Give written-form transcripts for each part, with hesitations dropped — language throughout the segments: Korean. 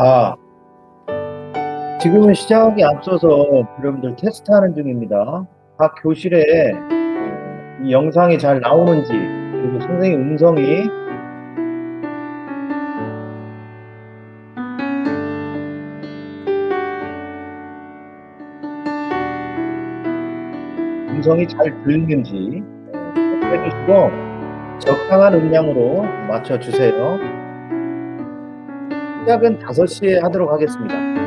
아, 지금은 시작하기 앞서서 여러분들 테스트하는 중입니다. 각 교실에 이 영상이 잘 나오는지, 그리고 선생님 음성이 잘 들리는지 체크해 주시고 적당한 음량으로 맞춰주세요. 시작은 5시에 하도록 하겠습니다.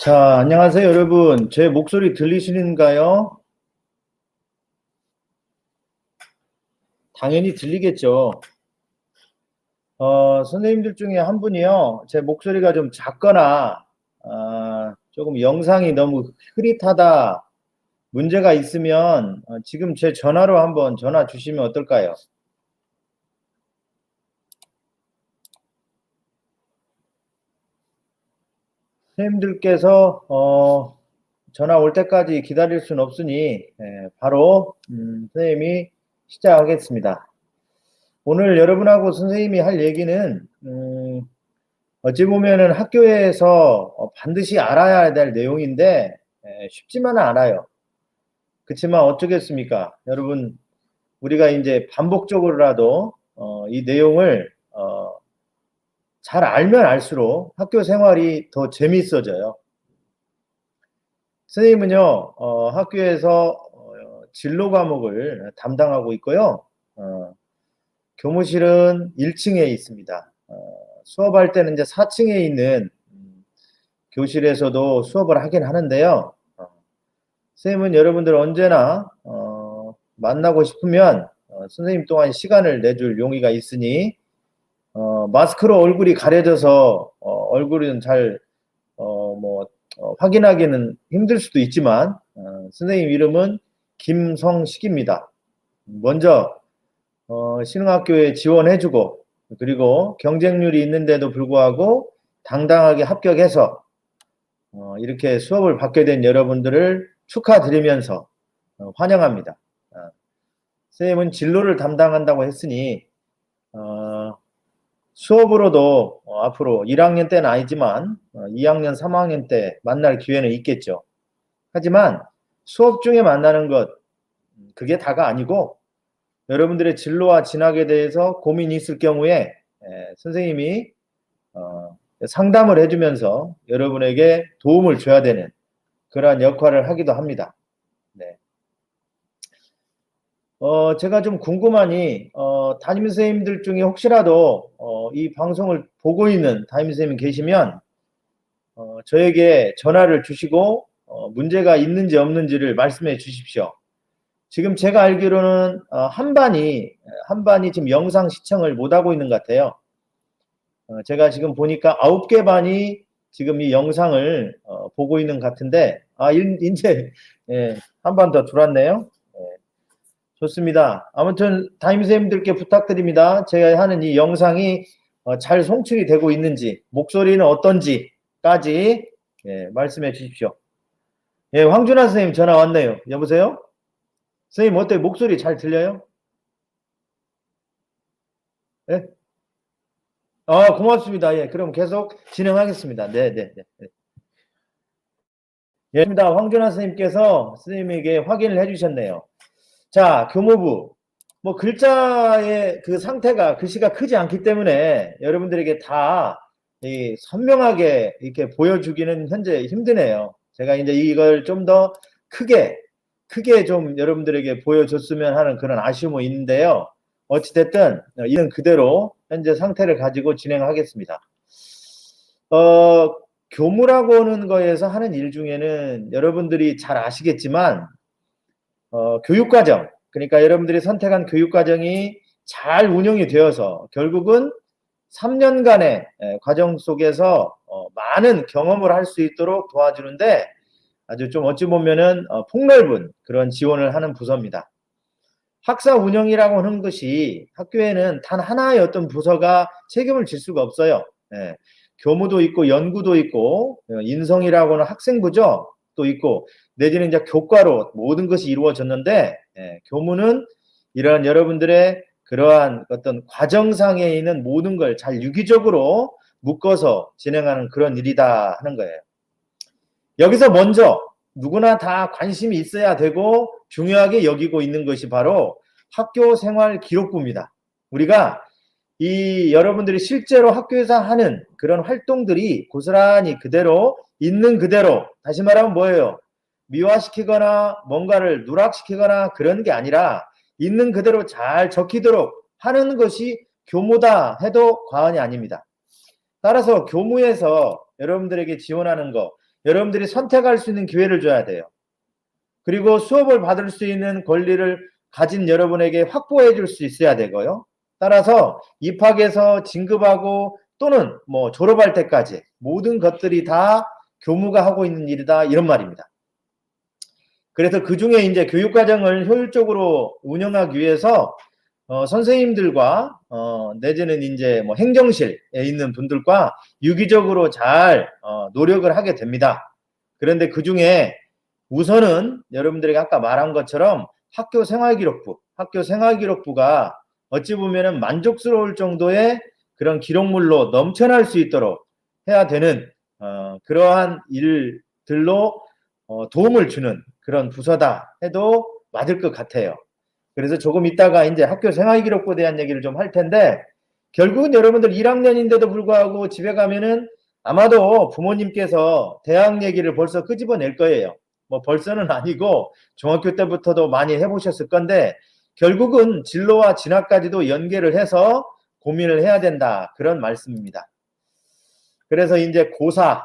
자, 안녕하세요, 여러분. 제 목소리 들리시는가요? 당연히 들리겠죠. 선생님들 중에 한 분이요, 제 목소리가 좀 작거나, 조금 영상이 너무 흐릿하다, 문제가 있으면, 지금 제 전화로 한번 전화 주시면 어떨까요? 선생님들께서, 전화 올 때까지 기다릴 수는 없으니, 바로, 선생님이 시작하겠습니다. 오늘 여러분하고 선생님이 할 얘기는, 어찌 보면은 학교에서 반드시 알아야 될 내용인데, 쉽지만은 않아요. 그렇지만 어쩌겠습니까? 여러분, 우리가 이제 반복적으로라도, 이 내용을, 잘 알면 알수록 학교 생활이 더 재미있어져요. 선생님은요, 학교에서 진로 과목을 담당하고 있고요. 교무실은 1층에 있습니다. 수업할 때는 이제 4층에 있는 교실에서도 수업을 하긴 하는데요. 선생님은 여러분들 언제나 만나고 싶으면 선생님 또한 시간을 내줄 용의가 있으니 마스크로 얼굴이 가려져서 얼굴은 잘 확인하기는 힘들 수도 있지만 선생님 이름은 김성식입니다. 먼저 신흥학교에 지원해주고 그리고 경쟁률이 있는데도 불구하고 당당하게 합격해서 이렇게 수업을 받게 된 여러분들을 축하드리면서 환영합니다. 선생님은 진로를 담당한다고 했으니 수업으로도 앞으로 1학년 때는 아니지만 2학년, 3학년 때 만날 기회는 있겠죠. 하지만 수업 중에 만나는 것 그게 다가 아니고 여러분들의 진로와 진학에 대해서 고민이 있을 경우에 선생님이 상담을 해주면서 여러분에게 도움을 줘야 되는 그러한 역할을 하기도 합니다. 네. 제가 좀 궁금하니 담임선생님들 중에 혹시라도 이 방송을 보고 있는 담임선생님 계시면 저에게 전화를 주시고 문제가 있는지 없는지를 말씀해 주십시오. 지금 제가 알기로는 한 반이 지금 영상 시청을 못하고 있는 것 같아요. 제가 지금 보니까 9개 반이 지금 이 영상을 보고 있는 것 같은데 이제 한 반 더 들어왔네요. 좋습니다. 아무튼 담임선생님들께 부탁드립니다. 제가 하는 이 영상이 잘 송출이 되고 있는지 목소리는 어떤지까지 말씀해 주십시오. 예, 황준하 선생님 전화 왔네요. 여보세요? 선생님 어때요? 목소리 잘 들려요? 예? 고맙습니다. 예, 그럼 계속 진행하겠습니다. 네. 예, 황준하 선생님께서 선생님에게 확인을 해주셨네요. 자, 교무부. 뭐 글자의 그 상태가 글씨가 크지 않기 때문에 여러분들에게 다 선명하게 이렇게 보여주기는 현재 힘드네요. 제가 이제 이걸 좀 더 크게 좀 여러분들에게 보여줬으면 하는 그런 아쉬움은 있는데요. 어찌됐든 이는 그대로 현재 상태를 가지고 진행하겠습니다. 교무라고 하는 거에서 하는 일 중에는 여러분들이 잘 아시겠지만 교육과정, 그러니까 여러분들이 선택한 교육과정이 잘 운영이 되어서 결국은 3년간의 과정 속에서 많은 경험을 할 수 있도록 도와주는데 아주 좀 어찌 보면은 폭넓은 그런 지원을 하는 부서입니다. 학사 운영이라고 하는 것이 학교에는 단 하나의 어떤 부서가 책임을 질 수가 없어요. 교무도 있고 연구도 있고 인성이라고 하는 학생부죠. 또 있고 내지는 이제 교과로 모든 것이 이루어졌는데 교무는 이러한 여러분들의 그러한 어떤 과정상에 있는 모든 걸 잘 유기적으로 묶어서 진행하는 그런 일이다 하는 거예요. 여기서 먼저 누구나 다 관심이 있어야 되고 중요하게 여기고 있는 것이 바로 학교 생활 기록부입니다. 우리가 이 여러분들이 실제로 학교에서 하는 그런 활동들이 고스란히 그대로 있는 그대로, 다시 말하면 뭐예요? 미화시키거나 뭔가를 누락시키거나 그런 게 아니라 있는 그대로 잘 적히도록 하는 것이 교무다 해도 과언이 아닙니다. 따라서 교무에서 여러분들에게 지원하는 거, 여러분들이 선택할 수 있는 기회를 줘야 돼요. 그리고 수업을 받을 수 있는 권리를 가진 여러분에게 확보해 줄 수 있어야 되고요. 따라서 입학해서 진급하고 또는 뭐 졸업할 때까지 모든 것들이 다 교무가 하고 있는 일이다, 이런 말입니다. 그래서 그중에 이제 교육과정을 효율적으로 운영하기 위해서 선생님들과 내지는 이제 뭐 행정실에 있는 분들과 유기적으로 잘 노력을 하게 됩니다. 그런데 그중에 우선은 여러분들에게 아까 말한 것처럼 학교생활기록부가 어찌 보면은 만족스러울 정도의 그런 기록물로 넘쳐날 수 있도록 해야 되는 그러한 일들로 도움을 주는 그런 부서다 해도 맞을 것 같아요. 그래서 조금 이따가 이제 학교생활기록부에 대한 얘기를 좀 할 텐데, 결국은 여러분들 1학년인데도 불구하고 집에 가면은 아마도 부모님께서 대학 얘기를 벌써 끄집어낼 거예요. 뭐 벌써는 아니고 중학교 때부터도 많이 해보셨을 건데, 결국은 진로와 진학까지도 연계를 해서 고민을 해야 된다, 그런 말씀입니다. 그래서 이제 고사,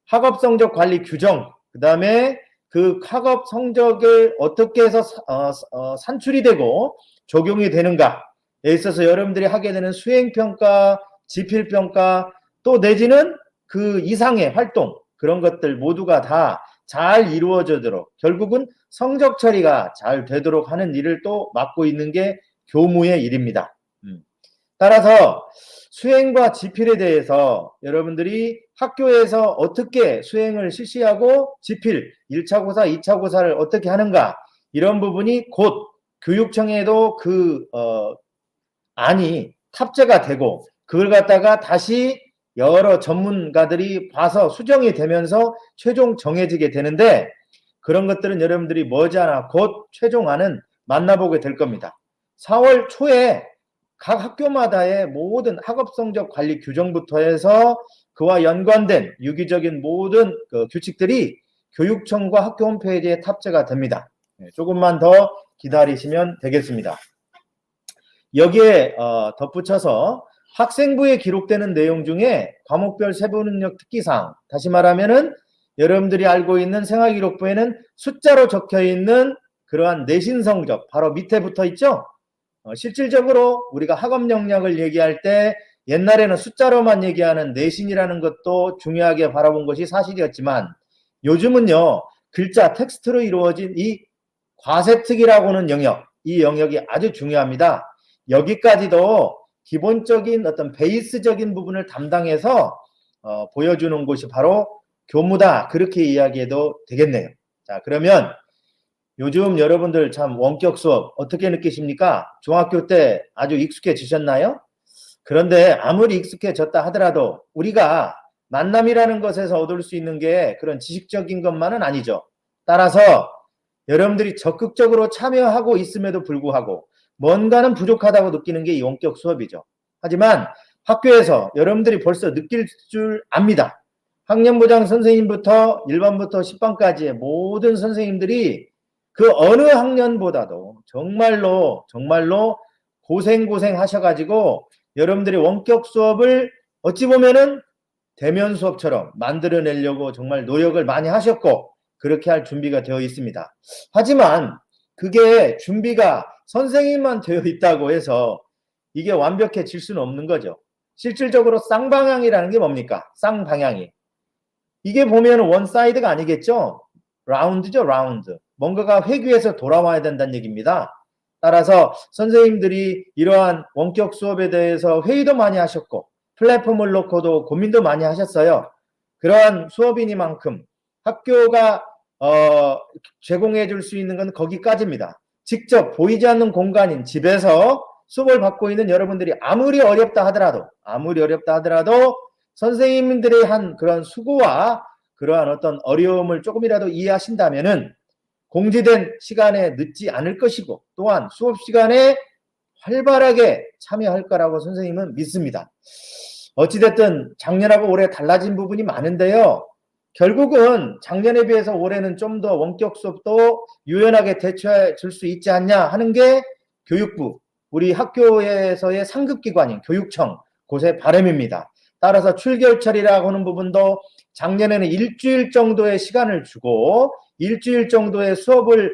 학업성적 관리 규정, 그 다음에 그 학업 성적을 어떻게 해서 산출이 되고 적용이 되는가에 있어서 여러분들이 하게 되는 수행평가, 지필평가, 또 내지는 그 이상의 활동, 그런 것들 모두가 다 잘 이루어지도록, 결국은 성적 처리가 잘 되도록 하는 일을 또 맡고 있는 게 교무의 일입니다. 따라서 수행과 지필에 대해서 여러분들이 학교에서 어떻게 수행을 실시하고 지필 1차 고사, 2차 고사를 어떻게 하는가, 이런 부분이 곧 교육청에도 안이 탑재가 되고 그걸 갖다가 다시 여러 전문가들이 봐서 수정이 되면서 최종 정해지게 되는데, 그런 것들은 여러분들이 머지않아 곧 최종안은 만나보게 될 겁니다. 4월 초에 각 학교마다의 모든 학업성적 관리 규정부터 해서 그와 연관된 유기적인 모든 규칙들이 교육청과 학교 홈페이지에 탑재가 됩니다. 조금만 더 기다리시면 되겠습니다. 여기에 덧붙여서 학생부에 기록되는 내용 중에 과목별 세부능력 특기사항, 다시 말하면은 여러분들이 알고 있는 생활기록부에는 숫자로 적혀 있는 그러한 내신 성적 바로 밑에 붙어 있죠. 실질적으로 우리가 학업 역량을 얘기할 때 옛날에는 숫자로만 얘기하는 내신이라는 것도 중요하게 바라본 것이 사실이었지만, 요즘은요 글자 텍스트로 이루어진 이 과세특이라고는 영역, 이 영역이 아주 중요합니다. 여기까지도 기본적인 어떤 베이스적인 부분을 담당해서 보여주는 곳이 바로 교무다, 그렇게 이야기해도 되겠네요. 자, 그러면 요즘 여러분들 참 원격 수업 어떻게 느끼십니까? 중학교 때 아주 익숙해지셨나요? 그런데 아무리 익숙해졌다 하더라도 우리가 만남이라는 것에서 얻을 수 있는 게 그런 지식적인 것만은 아니죠. 따라서 여러분들이 적극적으로 참여하고 있음에도 불구하고 뭔가는 부족하다고 느끼는 게 이 원격 수업이죠. 하지만 학교에서 여러분들이 벌써 느낄 줄 압니다. 학년부장 선생님부터 1반부터 10반까지의 모든 선생님들이 그 어느 학년보다도 정말로 고생 하셔가지고 여러분들이 원격 수업을 어찌 보면은 대면 수업처럼 만들어내려고 정말 노력을 많이 하셨고 그렇게 할 준비가 되어 있습니다. 하지만 그게 준비가 선생님만 되어 있다고 해서 이게 완벽해질 수는 없는 거죠. 실질적으로 쌍방향이라는 게 뭡니까? 쌍방향이. 이게 보면 원사이드가 아니겠죠? 라운드죠, 라운드. 뭔가가 회귀해서 돌아와야 된다는 얘기입니다. 따라서 선생님들이 이러한 원격 수업에 대해서 회의도 많이 하셨고 플랫폼을 놓고도 고민도 많이 하셨어요. 그러한 수업이니만큼 학교가 제공해 줄 수 있는 건 거기까지입니다. 직접 보이지 않는 공간인 집에서 수업을 받고 있는 여러분들이 아무리 어렵다 하더라도 선생님들의 한 그런 수고와 그러한 어떤 어려움을 조금이라도 이해하신다면은 공지된 시간에 늦지 않을 것이고 또한 수업 시간에 활발하게 참여할 거라고 선생님은 믿습니다. 어찌됐든 작년하고 올해 달라진 부분이 많은데요. 결국은 작년에 비해서 올해는 좀 더 원격 수업도 유연하게 대처해 줄 수 있지 않냐 하는 게 교육부, 우리 학교에서의 상급기관인 교육청, 곳의 바람입니다. 따라서 출결처리라고 하는 부분도 작년에는 일주일 정도의 시간을 주고 일주일 정도의 수업을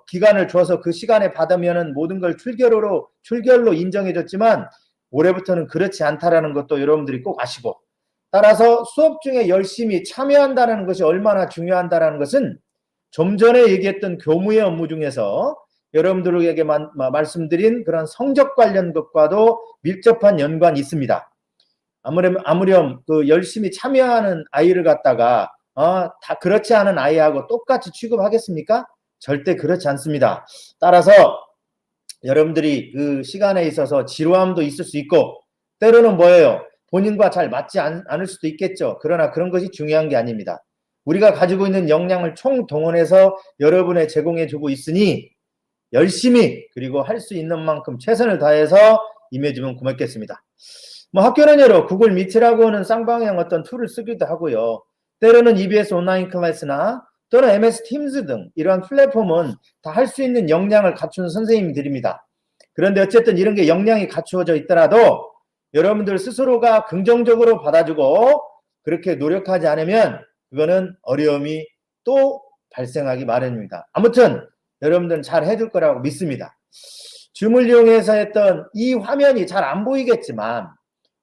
기간을 줘서 그 시간에 받으면은 모든 걸 출결로 인정해줬지만 올해부터는 그렇지 않다라는 것도 여러분들이 꼭 아시고, 따라서 수업 중에 열심히 참여한다는 것이 얼마나 중요한다는 것은 좀 전에 얘기했던 교무의 업무 중에서 여러분들에게 말씀드린 그런 성적 관련 것과도 밀접한 연관이 있습니다. 아무렴 그 열심히 참여하는 아이를 갖다가 다 그렇지 않은 아이하고 똑같이 취급하겠습니까? 절대 그렇지 않습니다. 따라서 여러분들이 그 시간에 있어서 지루함도 있을 수 있고 때로는 뭐예요? 본인과 잘 맞지 않을 수도 있겠죠. 그러나 그런 것이 중요한 게 아닙니다. 우리가 가지고 있는 역량을 총동원해서 여러분에 제공해주고 있으니 열심히 그리고 할 수 있는 만큼 최선을 다해서 임해주면 고맙겠습니다. 뭐 학교는 여러 구글 미트라고 하는 쌍방향 어떤 툴을 쓰기도 하고요. 때로는 EBS 온라인 클래스나 또는 MS 팀즈 등 이러한 플랫폼은 다 할 수 있는 역량을 갖춘 선생님들입니다. 그런데 어쨌든 이런 게 역량이 갖추어져 있더라도 여러분들 스스로가 긍정적으로 받아주고 그렇게 노력하지 않으면 그거는 어려움이 또 발생하기 마련입니다. 아무튼 여러분들은 잘 해줄 거라고 믿습니다. 줌을 이용해서 했던 이 화면이 잘 안 보이겠지만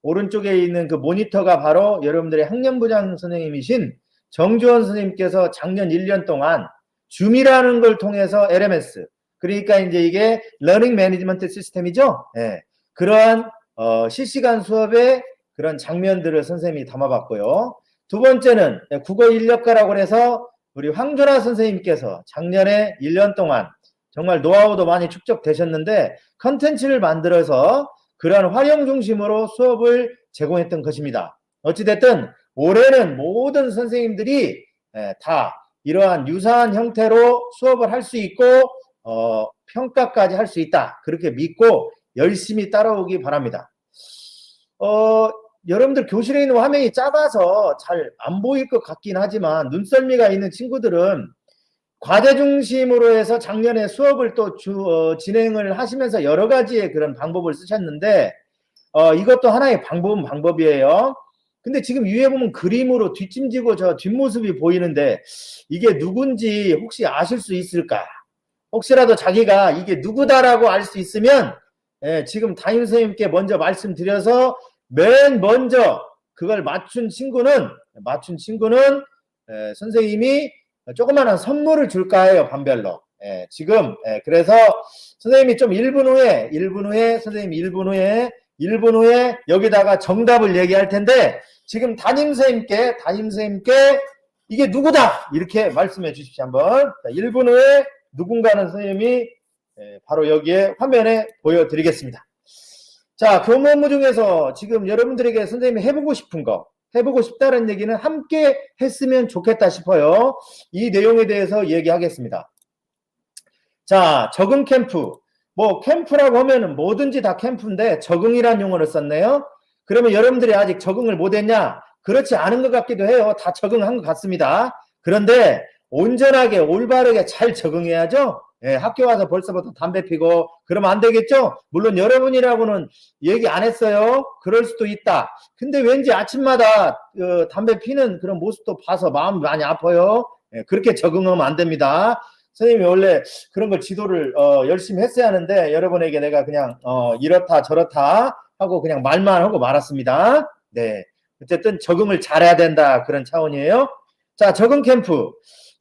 오른쪽에 있는 그 모니터가 바로 여러분들의 학년부장 선생님이신 정주원 선생님께서 작년 1년 동안 줌이라는 걸 통해서 LMS, 그러니까 이제 이게 러닝 매니지먼트 시스템이죠. 네. 그러한 실시간 수업의 그런 장면들을 선생님이 담아봤고요. 두 번째는 국어 인력가라고 해서 우리 황준하 선생님께서 작년에 1년 동안 정말 노하우도 많이 축적되셨는데 컨텐츠를 만들어서 그러한 활용 중심으로 수업을 제공했던 것입니다. 어찌됐든 올해는 모든 선생님들이 다 이러한 유사한 형태로 수업을 할 수 있고 평가까지 할 수 있다. 그렇게 믿고 열심히 따라오기 바랍니다. 여러분들 교실에 있는 화면이 작아서 잘 안 보일 것 같긴 하지만 눈썰미가 있는 친구들은 과제 중심으로 해서 작년에 수업을 또 진행을 하시면서 여러 가지의 그런 방법을 쓰셨는데 이것도 하나의 방법은 방법이에요. 근데 지금 위에 보면 그림으로 뒷짐지고 저 뒷모습이 보이는데 이게 누군지 혹시 아실 수 있을까? 혹시라도 자기가 이게 누구다라고 알 수 있으면 지금 담임선생님께 먼저 말씀드려서 맨 먼저 그걸 맞춘 친구는 선생님이 조그마한 선물을 줄까 해요. 반별로. 지금 그래서 선생님이 좀 1분 후에 선생님이 1분 후에 여기다가 정답을 얘기할 텐데 지금 담임선생님께 이게 누구다 이렇게 말씀해 주십시오. 한번. 1분 후에 누군가는 선생님이 바로 여기에 화면에 보여드리겠습니다. 자, 교무 업무 중에서 지금 여러분들에게 선생님이 해보고 싶은 거, 해보고 싶다는 얘기는 함께 했으면 좋겠다 싶어요. 이 내용에 대해서 얘기하겠습니다. 자, 적응 캠프. 뭐 캠프라고 하면은 뭐든지 다 캠프인데 적응이란 용어를 썼네요. 그러면 여러분들이 아직 적응을 못했냐? 그렇지 않은 것 같기도 해요. 다 적응한 것 같습니다. 그런데 온전하게 올바르게 잘 적응해야죠. 학교 와서 벌써부터 담배 피고 그러면 안 되겠죠? 물론 여러분이라고는 얘기 안 했어요. 그럴 수도 있다. 근데 왠지 아침마다 담배 피는 그런 모습도 봐서 마음이 많이 아파요. 그렇게 적응하면 안 됩니다. 선생님이 원래 그런 걸 지도를 열심히 했어야 하는데 여러분에게 내가 그냥 이렇다 저렇다 하고 그냥 말만 하고 말았습니다. 네, 어쨌든 적응을 잘해야 된다 그런 차원이에요. 자, 적응 캠프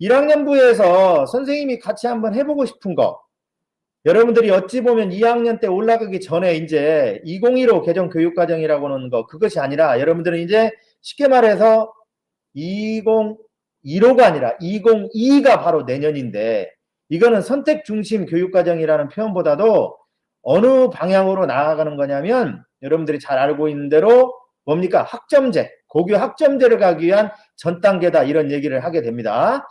1학년부에서 선생님이 같이 한번 해보고 싶은 거, 여러분들이 어찌 보면 2학년 때 올라가기 전에 이제 2015 개정 교육과정이라고 하는 거, 그것이 아니라 여러분들은 이제 쉽게 말해서 2015가 아니라 2022가 바로 내년인데 이거는 선택 중심 교육과정이라는 표현보다도 어느 방향으로 나아가는 거냐면 여러분들이 잘 알고 있는 대로 뭡니까? 학점제, 고교 학점제를 가기 위한 전 단계다 이런 얘기를 하게 됩니다.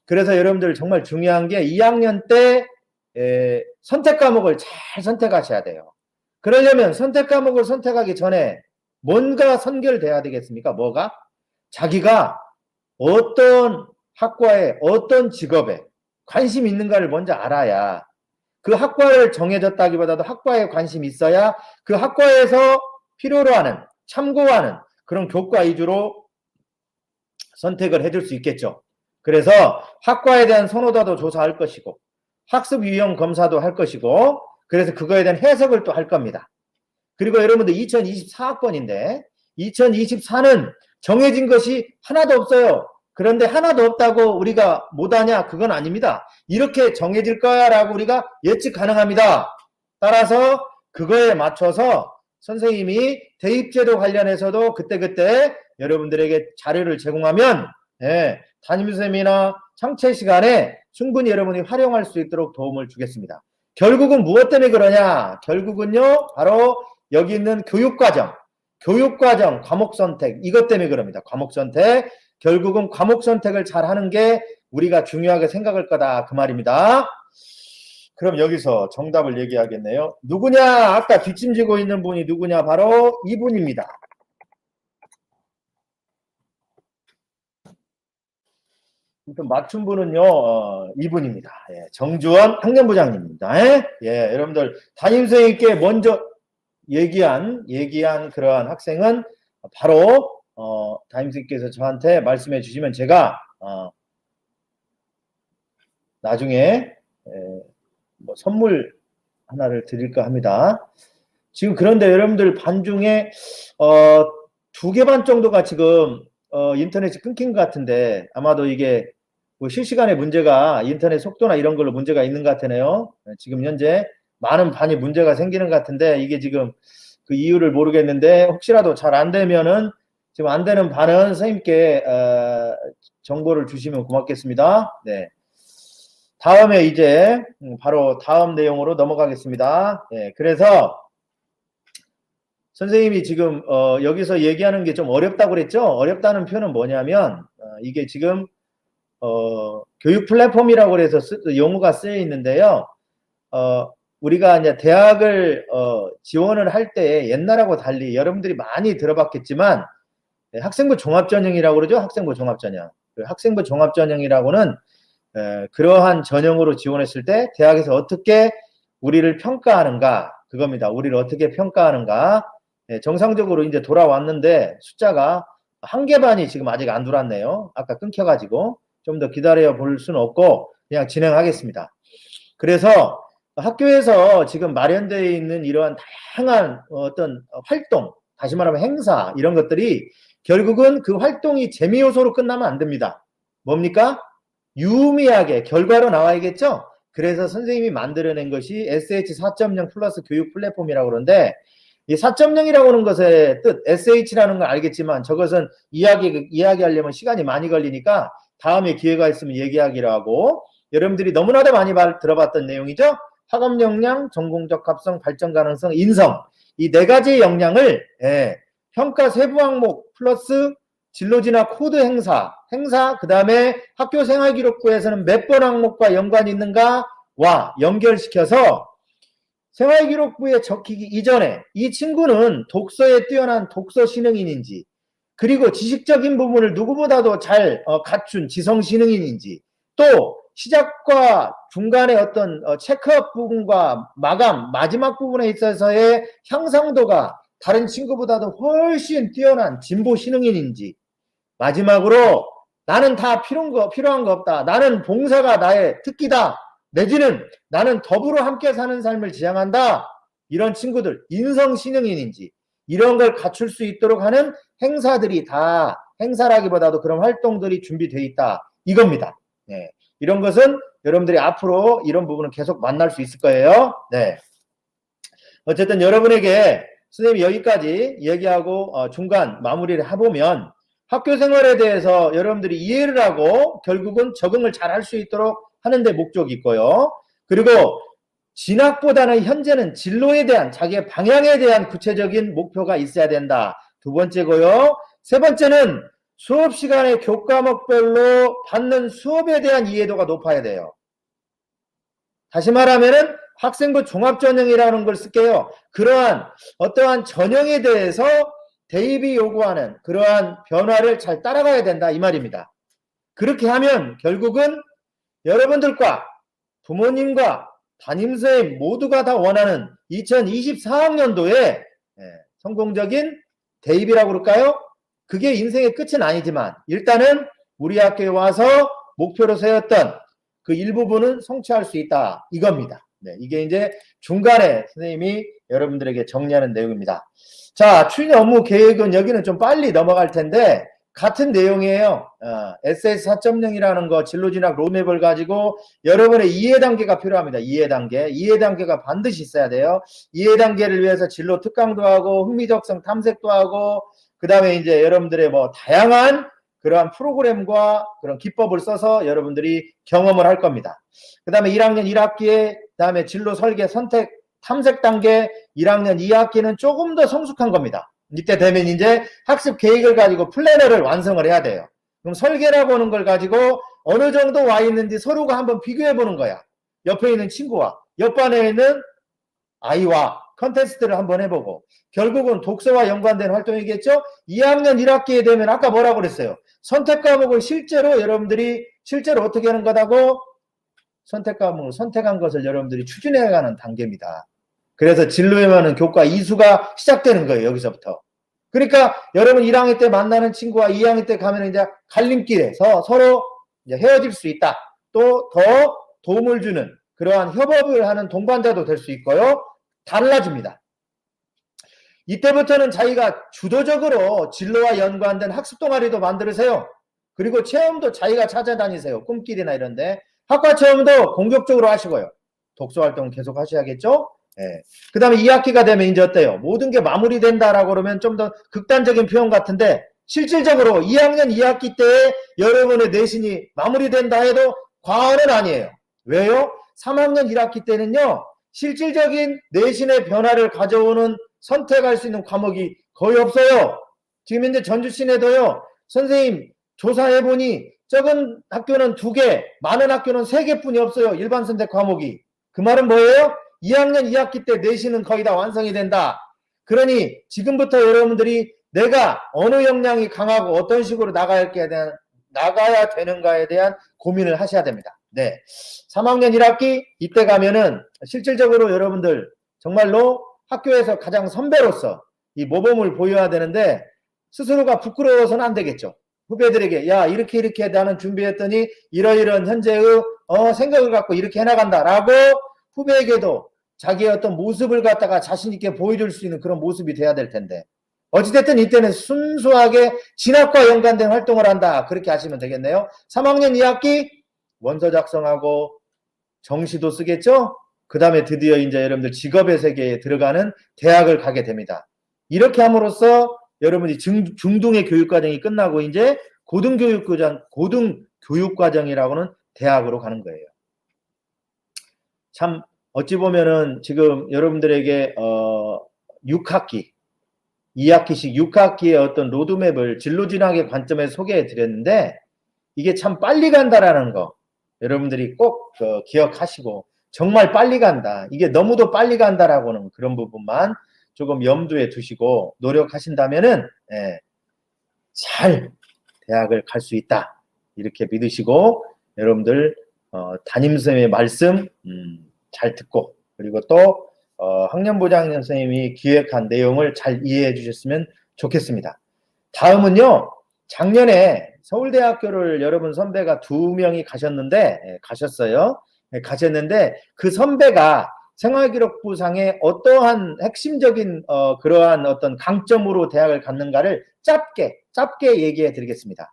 그래서 여러분들 정말 중요한 게 2학년 때 선택 과목을 잘 선택하셔야 돼요. 그러려면 선택 과목을 선택하기 전에 뭔가 선결돼야 되겠습니까? 뭐가? 자기가 어떤 학과에 어떤 직업에 관심 있는가를 먼저 알아야 그 학과를 정해졌다기보다도 학과에 관심이 있어야 그 학과에서 필요로 하는 참고하는 그런 교과 위주로 선택을 해줄 수 있겠죠. 그래서 학과에 대한 선호도도 조사할 것이고 학습 유형 검사도 할 것이고 그래서 그거에 대한 해석을 또 할 겁니다. 그리고 여러분들 2024학번인데 2024는 정해진 것이 하나도 없어요. 그런데 하나도 없다고 우리가 못하냐? 그건 아닙니다. 이렇게 정해질 거야 라고 우리가 예측 가능합니다. 따라서 그거에 맞춰서 선생님이 대입제도 관련해서도 그때그때 여러분들에게 자료를 제공하면 담임선생님이나 창체 시간에 충분히 여러분이 활용할 수 있도록 도움을 주겠습니다. 결국은 무엇 때문에 그러냐? 결국은요 바로 여기 있는 교육과정, 과목선택 이것 때문에 그럽니다. 과목선택, 결국은 과목선택을 잘 하는 게 우리가 중요하게 생각할 거다 그 말입니다. 그럼 여기서 정답을 얘기하겠네요. 누구냐? 아까 뒷짐지고 있는 분이 누구냐? 바로 이분입니다. 맞춘 분은요, 이분입니다. 예, 정주원 학년부장님입니다. 여러분들 담임선생님께 먼저 얘기한 그러한 학생은 바로 담임선생님께서 저한테 말씀해 주시면 제가 나중에 뭐 선물 하나를 드릴까 합니다. 지금 그런데 여러분들 반 중에 2개 반 정도가 지금 인터넷이 끊긴 것 같은데 아마도 이게 뭐 실시간에 문제가 인터넷 속도나 이런 걸로 문제가 있는 것 같으네요. 지금 현재 많은 반이 문제가 생기는 것 같은데 이게 지금 그 이유를 모르겠는데 혹시라도 잘 안 되면은 지금 안 되는 반은 선생님께 정보를 주시면 고맙겠습니다. 네. 다음에 이제 바로 다음 내용으로 넘어가겠습니다. 그래서 선생님이 지금 여기서 얘기하는 게 좀 어렵다고 그랬죠? 어렵다는 표현은 뭐냐면 이게 지금 교육 플랫폼이라고 그래서 용어가 쓰여 있는데요. 우리가 이제 대학을 지원을 할 때 옛날하고 달리 여러분들이 많이 들어봤겠지만 학생부 종합전형이라고 그러죠. 학생부 종합전형. 학생부 종합전형이라고는 그러한 전형으로 지원했을 때 대학에서 어떻게 우리를 평가하는가 그겁니다. 우리를 어떻게 평가하는가. 정상적으로 이제 돌아왔는데 숫자가 1개 반이 지금 아직 안 들어왔네요. 아까 끊겨가지고 좀 더 기다려 볼 수는 없고 그냥 진행하겠습니다. 그래서 학교에서 지금 마련되어 있는 이러한 다양한 어떤 활동, 다시 말하면 행사 이런 것들이 결국은 그 활동이 재미 요소로 끝나면 안 됩니다. 뭡니까? 유의미하게 결과로 나와야겠죠? 그래서 선생님이 만들어낸 것이 SH 4.0 플러스 교육 플랫폼이라고 그러는데 이 4.0이라고 하는 것의 뜻, SH라는 걸 알겠지만 저것은 이야기하려면 시간이 많이 걸리니까 다음에 기회가 있으면 얘기하기로 하고 여러분들이 너무나도 많이 들어봤던 내용이죠? 학업 역량, 전공적 합성, 발전 가능성, 인성 이 4가지 역량을 평가 세부 항목 플러스 진로진학 코드 행사 그 다음에 학교 생활기록부에서는 몇 번 항목과 연관이 있는가와 연결시켜서 생활기록부에 적히기 이전에 이 친구는 독서에 뛰어난 독서 신흥인인지 그리고 지식적인 부분을 누구보다도 잘 갖춘 지성 신흥인인지 또 시작과 중간에 어떤 체크업 부분과 마지막 부분에 있어서의 향상도가 다른 친구보다도 훨씬 뛰어난 진보 신흥인인지 마지막으로 나는 다 필요한 거 없다. 나는 봉사가 나의 특기다. 내지는 나는 더불어 함께 사는 삶을 지향한다. 이런 친구들 인성 신흥인인지 이런 걸 갖출 수 있도록 하는 행사들이 다 행사라기보다도 그런 활동들이 준비되어 있다. 이겁니다. 이런 것은 여러분들이 앞으로 이런 부분은 계속 만날 수 있을 거예요. 어쨌든 여러분에게 선생님이 여기까지 얘기하고 중간 마무리를 해보면 학교 생활에 대해서 여러분들이 이해를 하고 결국은 적응을 잘 할 수 있도록 하는 데 목적이 있고요. 그리고 진학보다는 현재는 진로에 대한 자기의 방향에 대한 구체적인 목표가 있어야 된다. 2번째고요. 3번째는 수업 시간에 교과목별로 받는 수업에 대한 이해도가 높아야 돼요. 다시 말하면은 학생부 종합전형이라는 걸 쓸게요. 그러한 어떠한 전형에 대해서 대입이 요구하는 그러한 변화를 잘 따라가야 된다 이 말입니다. 그렇게 하면 결국은 여러분들과 부모님과 담임선생님 모두가 다 원하는 2024학년도에 성공적인 대입이라고 그럴까요? 그게 인생의 끝은 아니지만 일단은 우리 학교에 와서 목표로 세웠던 그 일부분은 성취할 수 있다. 이겁니다. 네, 이게 이제 중간에 선생님이 여러분들에게 정리하는 내용입니다. 자, 추진 업무 계획은 여기는 좀 빨리 넘어갈 텐데 같은 내용이에요. SS 4.0이라는 거 진로 진학 로드맵을 가지고 여러분의 이해 단계가 필요합니다. 이해 단계. 이해 단계가 반드시 있어야 돼요. 이해 단계를 위해서 진로 특강도 하고 흥미적성 탐색도 하고 그다음에 이제 여러분들의 뭐 다양한 그러한 프로그램과 그런 기법을 써서 여러분들이 경험을 할 겁니다. 그다음에 1학년 1학기에 그다음에 진로 설계 선택 탐색 단계 1학년 2학기는 조금 더 성숙한 겁니다. 이때 되면 이제 학습 계획을 가지고 플래너를 완성을 해야 돼요. 그럼 설계라고 하는 걸 가지고 어느 정도 와 있는지 서로가 한번 비교해 보는 거야. 옆에 있는 친구와 옆반에 있는 아이와 컨테스트를 한번 해보고 결국은 독서와 연관된 활동이겠죠. 2학년 1학기에 되면 아까 뭐라고 그랬어요. 선택 과목을 실제로 여러분들이 실제로 어떻게 하는 거다고 선택 과목을 선택한 것을 여러분들이 추진해가는 단계입니다. 그래서 진로에 맞는 교과 이수가 시작되는 거예요. 여기서부터. 그러니까 여러분 1학년 때 만나는 친구와 2학년 때 가면 이제 갈림길에서 서로 이제 헤어질 수 있다. 또 더 도움을 주는 그러한 협업을 하는 동반자도 될 수 있고요. 달라집니다. 이때부터는 자기가 주도적으로 진로와 연관된 학습 동아리도 만들으세요. 그리고 체험도 자기가 찾아다니세요. 꿈길이나 이런데. 학과 체험도 공격적으로 하시고요. 독서활동 계속 하셔야겠죠? 예. 그 다음에 2학기가 되면 이제 어때요? 모든 게 마무리된다라고 그러면 좀 더 극단적인 표현 같은데 실질적으로 2학년 2학기 때 여러분의 내신이 마무리된다 해도 과언은 아니에요. 왜요? 3학년 1학기 때는요. 실질적인 내신의 변화를 가져오는 선택할 수 있는 과목이 거의 없어요. 지금 현재 전주시내도요. 선생님 조사해보니 적은 학교는 2개, 많은 학교는 3개뿐이 없어요. 일반 선택 과목이. 그 말은 뭐예요? 2학년 2학기 때 내신은 거의 다 완성이 된다. 그러니 지금부터 여러분들이 내가 어느 역량이 강하고 어떤 식으로 나가야 되는가에 대한 고민을 하셔야 됩니다. 네. 3학년 1학기 이때 가면은 실질적으로 여러분들 정말로 학교에서 가장 선배로서 이 모범을 보여야 되는데 스스로가 부끄러워서는 안 되겠죠. 후배들에게 야 이렇게 나는 준비했더니 이러이러한 현재의 생각을 갖고 이렇게 해나간다라고 후배에게도 자기의 어떤 모습을 갖다가 자신 있게 보여줄 수 있는 그런 모습이 돼야 될 텐데 어찌됐든 이때는 순수하게 진학과 연관된 활동을 한다. 그렇게 하시면 되겠네요. 3학년 2학기 원서 작성하고 정시도 쓰겠죠? 그 다음에 드디어 이제 여러분들 직업의 세계에 들어가는 대학을 가게 됩니다. 이렇게 함으로써 여러분이 중등의 교육과정이 끝나고 이제 고등교육과정이라고는 대학으로 가는 거예요. 참 어찌 보면은 지금 여러분들에게 6학기 2학기씩 6학기의 어떤 로드맵을 진로진학의 관점에서 소개해 드렸는데 이게 참 빨리 간다라는 거 여러분들이 꼭 기억하시고 정말 빨리 간다. 이게 너무도 빨리 간다라고는 그런 부분만 조금 염두에 두시고 노력하신다면은 잘 대학을 갈 수 있다. 이렇게 믿으시고 여러분들 담임선생님의 말씀 잘 듣고 그리고 또 학년부장님 선생님이 기획한 내용을 잘 이해해 주셨으면 좋겠습니다. 다음은요. 작년에 서울대학교를 여러분 선배가 2명이 가셨어요. 가셨는데 그 선배가 생활기록부상에 어떠한 핵심적인 그러한 어떤 강점으로 대학을 갔는가를 짧게 얘기해 드리겠습니다.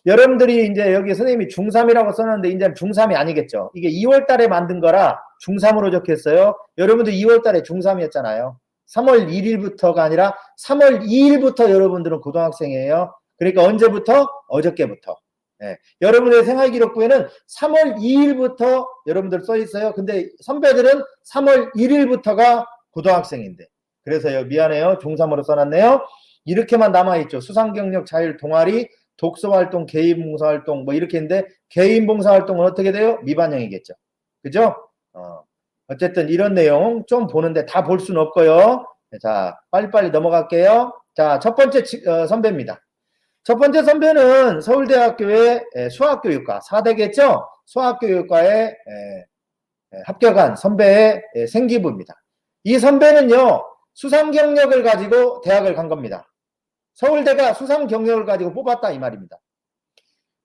여러분들이 이제 여기 선생님이 중3이라고 써놨는데 이제 중3이 아니겠죠. 이게 2월 달에 만든 거라 중3으로 적혔어요. 여러분들 2월 달에 중3이었잖아요. 3월 1일부터가 아니라 3월 2일부터 여러분들은 고등학생이에요. 그러니까 언제부터? 어저께부터. 네. 여러분의 생활기록부에는 3월 2일부터 여러분들 써 있어요. 근데 선배들은 3월 1일부터가 고등학생인데. 그래서 미안해요. 중3으로 써놨네요. 이렇게만 남아있죠. 수상경력 자율 동아리 독서활동, 개인봉사활동 뭐 이렇게 했는데 개인봉사활동은 어떻게 돼요? 미반영이겠죠. 그죠? 어쨌든 이런 내용 좀 보는데 다 볼 수는 없고요. 자, 빨리빨리 넘어갈게요. 자, 첫 번째 선배입니다. 첫 번째 선배는 서울대학교의 수학교육과 4대겠죠? 수학교육과에 합격한 선배의 생기부입니다. 이 선배는요. 수상경력을 가지고 대학을 간 겁니다. 서울대가 수상 경력을 가지고 뽑았다 이 말입니다.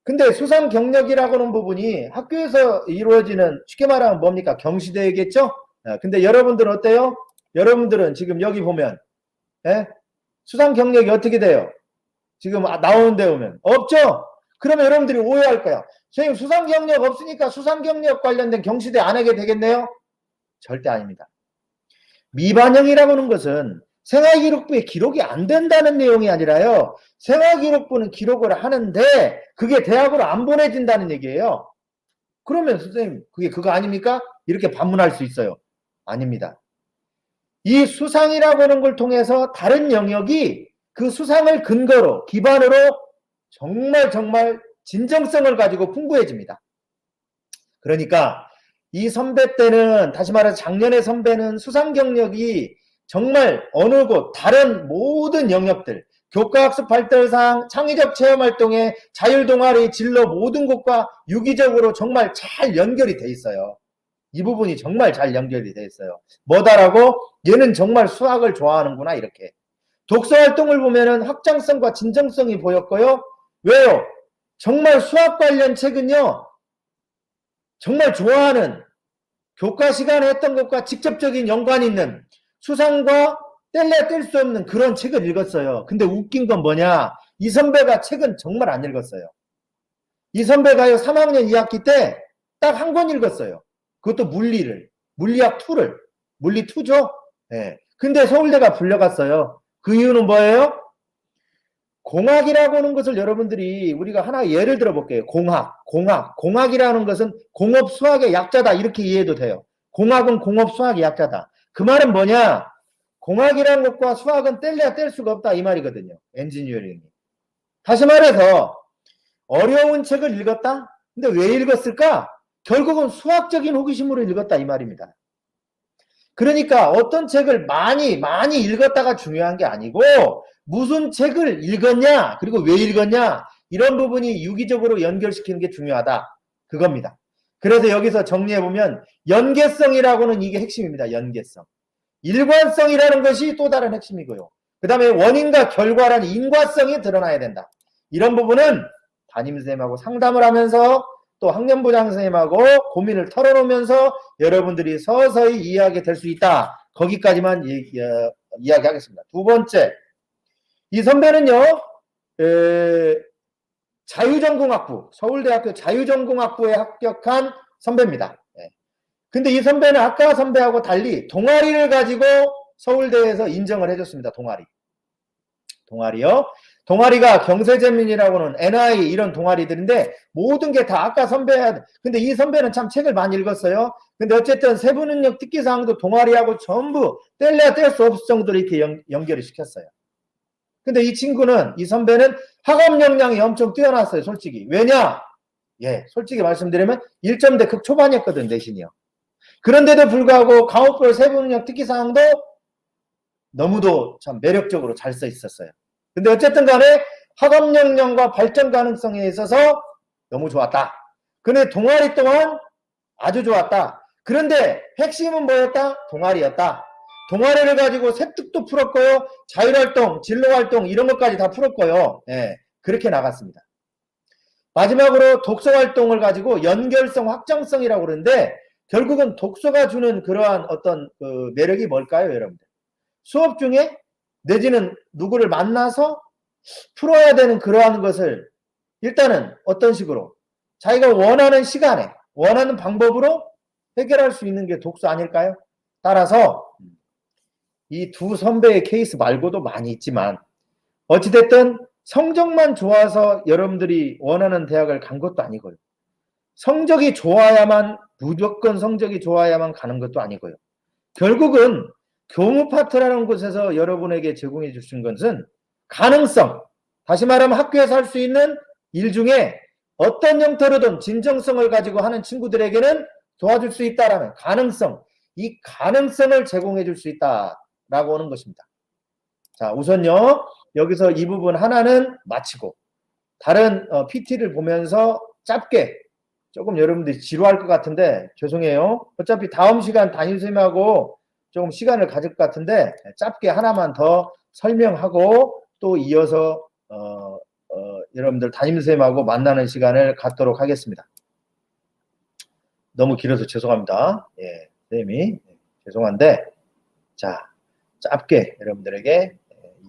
근데 수상 경력이라고 하는 부분이 학교에서 이루어지는, 쉽게 말하면 뭡니까? 경시대겠죠? 근데 여러분들은 어때요? 여러분들은 지금 여기 보면 수상 경력이 어떻게 돼요? 지금 나오는 데 오면 없죠? 그러면 여러분들이 오해할 거야. 선생님 수상 경력 없으니까 수상 경력 관련된 경시대 안 하게 되겠네요? 절대 아닙니다. 미반영이라고 하는 것은 생활기록부에 기록이 안 된다는 내용이 아니라요. 생활기록부는 기록을 하는데 그게 대학으로 안 보내진다는 얘기예요. 그러면 선생님 그게 그거 아닙니까? 이렇게 반문할 수 있어요. 아닙니다. 이 수상이라고 하는 걸 통해서 다른 영역이 그 수상을 근거로 기반으로 정말 진정성을 가지고 풍부해집니다. 그러니까 이 선배 때는, 다시 말해서 작년의 선배는 수상 경력이 정말 어느 곳 다른 모든 영역들, 교과학습 발달상, 창의적 체험활동에 자율동아리, 진로 모든 곳과 유기적으로 정말 잘 연결이 돼 있어요. 이 부분이 정말 잘 연결이 돼 있어요. 뭐다라고? 얘는 정말 수학을 좋아하는구나 이렇게. 독서활동을 보면은 확장성과 진정성이 보였고요. 왜요? 정말 수학 관련 책은요, 정말 좋아하는, 교과 시간에 했던 것과 직접적인 연관이 있는, 수상과 뗄래야 뗄 수 없는 그런 책을 읽었어요. 근데 웃긴 건 뭐냐? 이 선배가 책은 정말 안 읽었어요. 이 선배가요 3학년 2학기 때 딱 한 권 읽었어요. 그것도 물리학 2를, 물리 2죠? 네. 근데 서울대가 불려갔어요. 그 이유는 뭐예요? 공학이라고 하는 것을 여러분들이, 우리가 하나 예를 들어 볼게요. 공학이라는 것은 공업 수학의 약자다 이렇게 이해해도 돼요. 공학은 공업 수학의 약자다. 그 말은 뭐냐? 공학이라는 것과 수학은 뗄래야 뗄 수가 없다 이 말이거든요. 엔지니어링이. 다시 말해서 어려운 책을 읽었다? 근데 왜 읽었을까? 결국은 수학적인 호기심으로 읽었다 이 말입니다. 그러니까 어떤 책을 많이 읽었다가 중요한 게 아니고 무슨 책을 읽었냐, 그리고 왜 읽었냐, 이런 부분이 유기적으로 연결시키는 게 중요하다. 그겁니다. 그래서 여기서 정리해보면 연계성이라고는 이게 핵심입니다. 연계성. 일관성이라는 것이 또 다른 핵심이고요. 그 다음에 원인과 결과라는 인과성이 드러나야 된다. 이런 부분은 담임선생님하고 상담을 하면서 또 학년부장 선생님하고 고민을 털어놓으면서 여러분들이 서서히 이해하게 될 수 있다. 거기까지만 이야기하겠습니다. 두 번째, 이 선배는요, 자유전공학부, 서울대학교 자유전공학부에 합격한 선배입니다. 근데 이 선배는 아까 선배하고 달리 동아리를 가지고 서울대에서 인정을 해줬습니다. 동아리요. 동아리가 경세재민이라고는 NI 이런 동아리들인데 모든 게 다 아까 선배야. 근데 이 선배는 참 책을 많이 읽었어요. 근데 어쨌든 세부능력 특기사항도 동아리하고 전부 뗄래야 뗄 수 없을 정도로 이렇게 연결을 시켰어요. 근데 이 친구는, 이 선배는 학업 역량이 엄청 뛰어났어요. 솔직히. 왜냐? 솔직히 말씀드리면 1점대 극 초반이었거든, 내신이요. 그런데도 불구하고 강호별 세부능력 특기사항도 너무도 참 매력적으로 잘 써 있었어요. 근데 어쨌든 간에 학업 역량과 발전 가능성에 있어서 너무 좋았다. 근데 동아리 또한 아주 좋았다. 그런데 핵심은 뭐였다? 동아리였다. 동아리를 가지고 세특도 풀었고요. 자율활동, 진로활동 이런 것까지 다 풀었고요. 그렇게 나갔습니다. 마지막으로 독서활동을 가지고 연결성, 확장성이라고 그러는데 결국은 독서가 주는 그러한 어떤 그 매력이 뭘까요, 여러분들? 수업 중에 내지는 누구를 만나서 풀어야 되는 그러한 것을 일단은 어떤 식으로 자기가 원하는 시간에 원하는 방법으로 해결할 수 있는 게 독서 아닐까요? 따라서 이 두 선배의 케이스 말고도 많이 있지만 어찌됐든 성적만 좋아서 여러분들이 원하는 대학을 간 것도 아니고요. 성적이 좋아야만, 무조건 성적이 좋아야만 가는 것도 아니고요. 결국은 교무파트라는 곳에서 여러분에게 제공해 주신 것은 가능성, 다시 말하면 학교에서 할 수 있는 일 중에 어떤 형태로든 진정성을 가지고 하는 친구들에게는 도와줄 수 있다라는 가능성, 이 가능성을 제공해 줄 수 있다라고 하는 것입니다. 자, 우선요, 여기서 이 부분 하나는 마치고 다른 PT를 보면서 짧게, 조금 여러분들이 지루할 것 같은데 죄송해요. 어차피 다음 시간 담임선생님하고 조금 시간을 가질 것 같은데 짧게 하나만 더 설명하고 또 이어서 여러분들 담임선생님하고 만나는 시간을 갖도록 하겠습니다. 너무 길어서 죄송합니다. 예, 선생님이 죄송한데, 자, 짧게 여러분들에게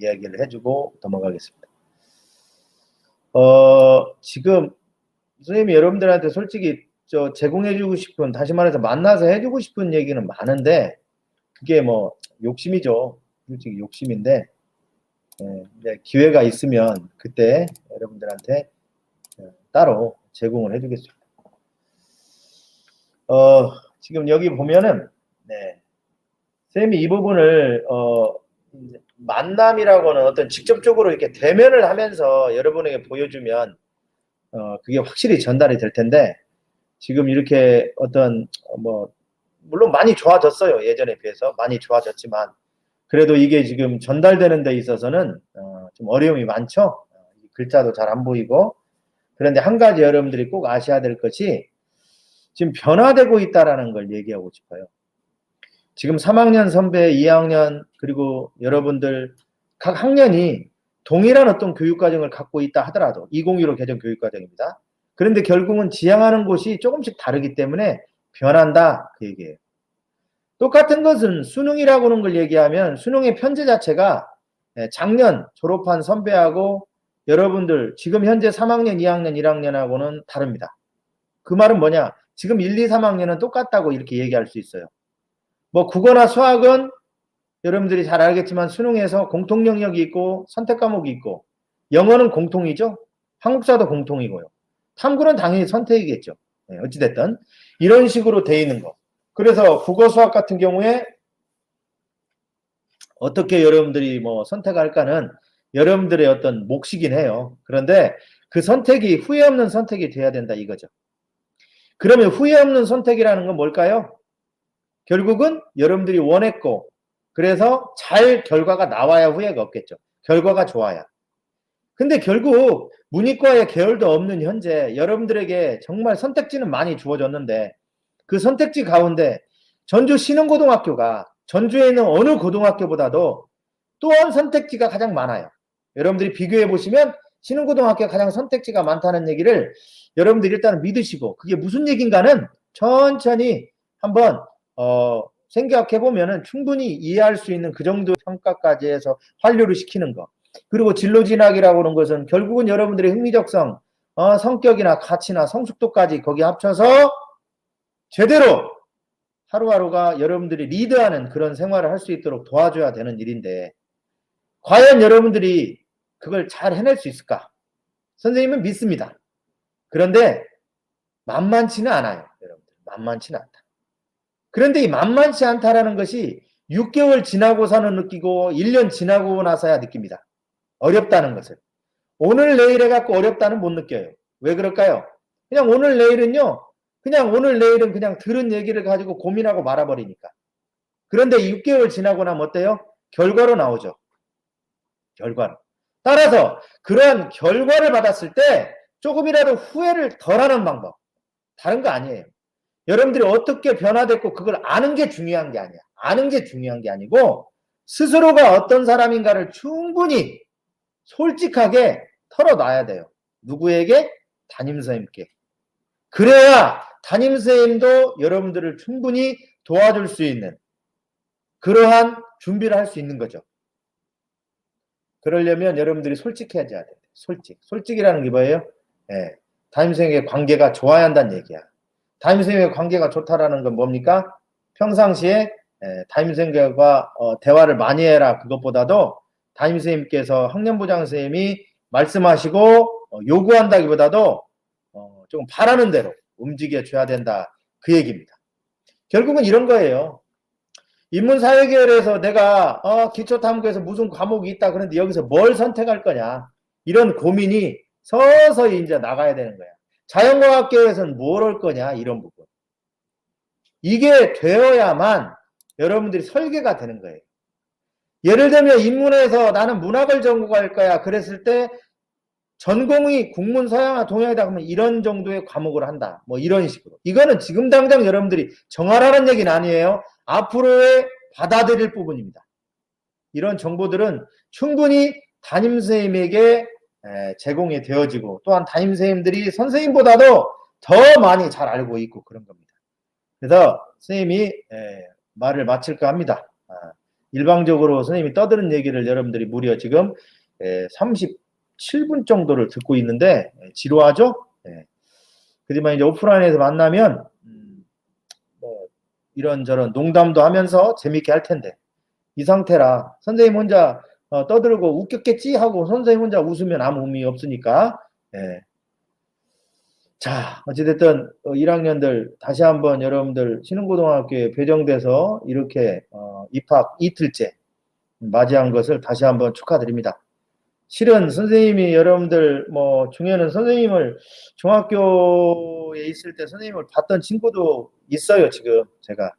이야기를 해주고 넘어가겠습니다. 지금 선생님이 여러분들한테 솔직히 제공해주고 싶은, 다시 말해서 만나서 해주고 싶은 얘기는 많은데, 그게 뭐 욕심이죠. 솔직히 욕심인데, 기회가 있으면 그때 여러분들한테 따로 제공을 해주겠습니다. 지금 여기 보면은, 선생님이 이 부분을, 만남이라고는 어떤 직접적으로 이렇게 대면을 하면서 여러분에게 보여주면, 그게 확실히 전달이 될 텐데, 지금 이렇게 어떤, 물론 많이 좋아졌어요. 예전에 비해서 많이 좋아졌지만, 그래도 이게 지금 전달되는 데 있어서는, 좀 어려움이 많죠. 글자도 잘 안 보이고. 그런데 한 가지 여러분들이 꼭 아셔야 될 것이, 지금 변화되고 있다라는 걸 얘기하고 싶어요. 지금 3학년 선배, 2학년, 그리고 여러분들 각 학년이 동일한 어떤 교육과정을 갖고 있다 하더라도 2015 개정 교육과정입니다. 그런데 결국은 지향하는 곳이 조금씩 다르기 때문에 변한다 그 얘기예요. 똑같은 것은 수능이라고 하는 걸 얘기하면 수능의 편제 자체가 작년 졸업한 선배하고 여러분들 지금 현재 3학년, 2학년, 1학년하고는 다릅니다. 그 말은 뭐냐? 지금 1, 2, 3학년은 똑같다고 이렇게 얘기할 수 있어요. 뭐 국어나 수학은 여러분들이 잘 알겠지만 수능에서 공통 영역이 있고 선택 과목이 있고, 영어는 공통이죠. 한국사도 공통이고요. 탐구는 당연히 선택이겠죠. 어찌됐든 이런 식으로 돼 있는 거. 그래서 국어 수학 같은 경우에 어떻게 여러분들이 뭐 선택할까는 여러분들의 어떤 몫이긴 해요. 그런데 그 선택이 후회 없는 선택이 돼야 된다 이거죠. 그러면 후회 없는 선택이라는 건 뭘까요? 결국은 여러분들이 원했고, 그래서 잘 결과가 나와야 후회가 없겠죠. 결과가 좋아야. 근데 결국 문이과의 계열도 없는 현재 여러분들에게 정말 선택지는 많이 주어졌는데, 그 선택지 가운데 전주 신흥고등학교가 전주에 있는 어느 고등학교보다도 또한 선택지가 가장 많아요. 여러분들이 비교해 보시면 신흥고등학교가 가장 선택지가 많다는 얘기를 여러분들이 일단 믿으시고, 그게 무슨 얘기인가는 천천히 한번 생각해 보면은 충분히 이해할 수 있는 그 정도 평가까지 해서 환류를 시키는 거. 그리고 진로 진학이라고 하는 것은 결국은 여러분들의 흥미적성, 성격이나 가치나 성숙도까지 거기 합쳐서 제대로 하루하루가 여러분들이 리드하는 그런 생활을 할 수 있도록 도와줘야 되는 일인데, 과연 여러분들이 그걸 잘 해낼 수 있을까? 선생님은 믿습니다. 그런데 만만치는 않아요. 여러분들 만만치는 않다. 그런데 이 만만치 않다라는 것이 6개월 지나고서는 느끼고 1년 지나고 나서야 느낍니다. 어렵다는 것을. 오늘 내일 해갖고 어렵다는 못 느껴요. 왜 그럴까요? 그냥 오늘 내일은요, 그냥 오늘 내일은 그냥 들은 얘기를 가지고 고민하고 말아버리니까. 그런데 6개월 지나고 나면 어때요? 결과로 나오죠. 결과로. 따라서 그러한 결과를 받았을 때 조금이라도 후회를 덜하는 방법. 다른 거 아니에요. 여러분들이 어떻게 변화됐고 그걸 아는 게 중요한 게 아니야. 아는 게 중요한 게 아니고 스스로가 어떤 사람인가를 충분히 솔직하게 털어놔야 돼요. 누구에게? 담임선생님께. 그래야 담임선생님도 여러분들을 충분히 도와줄 수 있는 그러한 준비를 할 수 있는 거죠. 그러려면 여러분들이 솔직해져야 돼요. 솔직이라는 게 뭐예요? 담임선생님의 관계가 좋아야 한다는 얘기야. 담임선생님의 관계가 좋다라는 건 뭡니까? 평상시에 담임선생님과 대화를 많이 해라. 그것보다도 담임선생님께서 학년부장 선생님이 말씀하시고 요구한다기보다도 조금 바라는 대로 움직여줘야 된다. 그 얘기입니다. 결국은 이런 거예요. 인문사회계열에서 내가 기초탐구에서 무슨 과목이 있다 그런데 여기서 뭘 선택할 거냐, 이런 고민이 서서히 이제 나가야 되는 거야. 자연과학계에서는 뭘 할 거냐, 이런 부분. 이게 되어야만 여러분들이 설계가 되는 거예요. 예를 들면 인문에서 나는 문학을 전공할 거야 그랬을 때 전공이 국문 서양화 동양이다 그러면 이런 정도의 과목을 한다, 뭐 이런 식으로. 이거는 지금 당장 여러분들이 정하라는 얘기는 아니에요. 앞으로의 받아들일 부분입니다. 이런 정보들은 충분히 담임선생님에게 제공이 되어지고 또한 담임선생님들이 선생님보다도 더 많이 잘 알고 있고 그런 겁니다. 그래서 선생님이 말을 마칠까 합니다. 일방적으로 선생님이 떠드는 얘기를 여러분들이 무려 지금 37분 정도를 듣고 있는데 지루하죠? 하지만 이제 오프라인에서 만나면 뭐 이런저런 농담도 하면서 재밌게 할 텐데 이 상태라 선생님 혼자 떠들고 웃겼겠지 하고 선생님 혼자 웃으면 아무 의미 없으니까 자 어찌됐든 1학년들 다시 한번 여러분들 신흥고등학교에 배정돼서 이렇게 입학 이틀째 맞이한 것을 다시 한번 축하드립니다. 실은 선생님이 여러분들 뭐 중에는 선생님을 중학교에 있을 때 선생님을 봤던 친구도 있어요. 지금 제가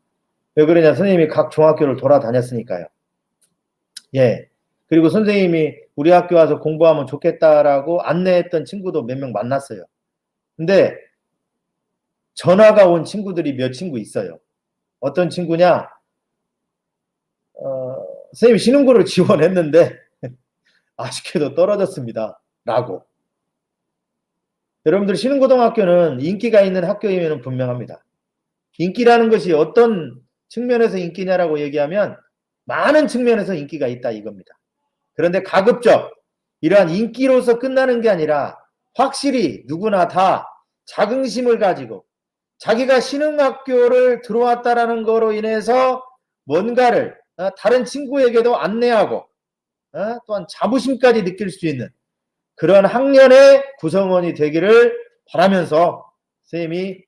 왜 그러냐 선생님이 각 중학교를 돌아다녔으니까요. 예. 그리고 선생님이 우리 학교 와서 공부하면 좋겠다라고 안내했던 친구도 몇 명 만났어요. 근데 전화가 온 친구들이 몇 친구 있어요. 어떤 친구냐? 선생님 신흥고를 지원했는데 아쉽게도 떨어졌습니다. 라고. 여러분들 신흥고등학교는 인기가 있는 학교이면 분명합니다. 인기라는 것이 어떤 측면에서 인기냐라고 얘기하면 많은 측면에서 인기가 있다 이겁니다. 그런데 가급적 이러한 인기로서 끝나는 게 아니라 확실히 누구나 다 자긍심을 가지고 자기가 신흥학교를 들어왔다라는 거로 인해서 뭔가를 다른 친구에게도 안내하고 또한 자부심까지 느낄 수 있는 그런 학년의 구성원이 되기를 바라면서 선생님이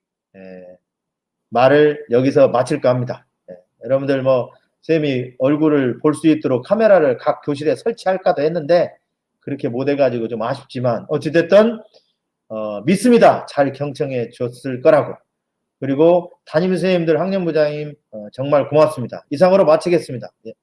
말을 여기서 마칠까 합니다. 여러분들 뭐 선생님이 얼굴을 볼 수 있도록 카메라를 각 교실에 설치할까도 했는데 그렇게 못해가지고 좀 아쉽지만 어찌됐든 믿습니다. 잘 경청해 줬을 거라고. 그리고 담임선생님들 학년부장님 정말 고맙습니다. 이상으로 마치겠습니다. 예.